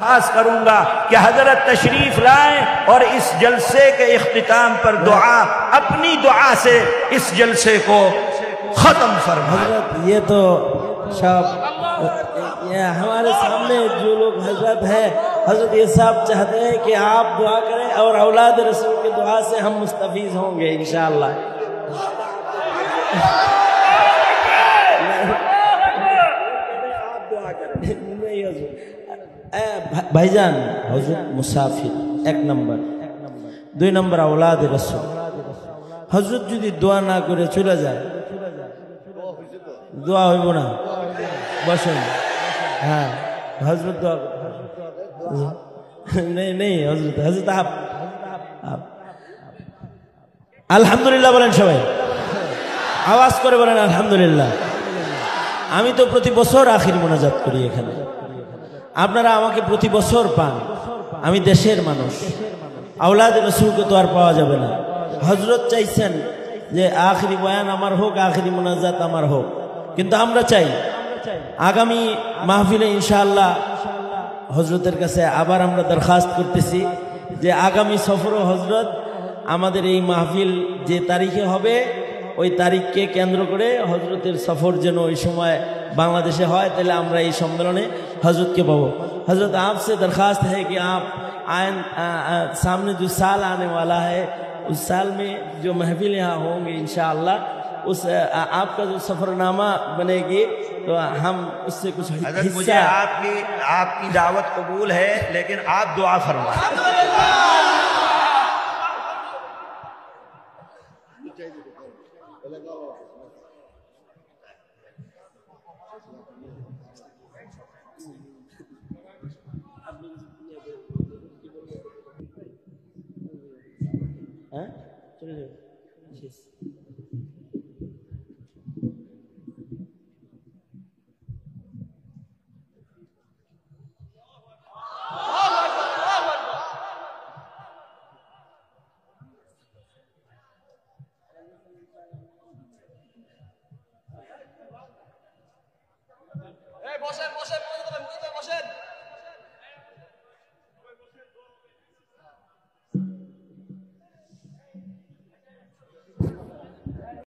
खास करूंगा कि हजरत तशरीफ लाएं और इस जलसे के इख्तिताम पर दुआ, अपनी दुआ से इस जलसे को खत्म फरमाएं। हजरत ये तो सब ये हमारे सामने जो लोग हजरत है, हजरत ये सब चाहते हैं कि आप दुआ करें और औलाद रसूल की दुआ से हम मुस्तफीज होंगे इंशाअल्लाह। भाईजान हजरत मुसाफिर एक नंबर, दुई नंबर औलाद रसूल। हजरत যদি দোয়া না করে চলে যায় দোয়া হইব না। বসেন। হ্যাঁ हजरत दुआ नहीं नहीं हजरत हजरत आप আলহামদুলিল্লাহ বলেন সবাই, আওয়াজ করে বলেন আলহামদুলিল্লাহ। আমি তো প্রতি বছর আখির মোনাজাত করি এখানে, আপনারা আমাকে প্রতি বছর পান। আমি দেশের মানুষ, আওলাদ রাসূলকে তো আর পাওয়া যাবে না। হযরত চাইছেন যে আখিরি বয়ান আমার হোক, আখিরি মোনাজাত আমার হোক, কিন্তু আমরা চাই আগামী মাহফিলে ইনশাআল্লাহ হযরতের কাছে আবার আমরা দরখাস্ত করতেছি যে আগামী সফরও হযরত আমাদের এই মাহফিল যে তারিখে হবে ওই তারিখকে কেন্দ্র করে হযরতের সফর যেন ওই সময় बांग्लादेशे है, तेले हमरा ये सम्मेलने हजरत के पाबो। हजरत आपसे दरखास्त है कि आप सामने जो साल आने वाला है उस साल में जो महफिल यहाँ होंगे इंशाअल्लाह, उस आपका जो सफरनामा बनेगी तो हम उससे कुछ मुझे आपकी दावत कबूल है, लेकिन आप दुआ फरमाएं। বসেন বসেন বসেন।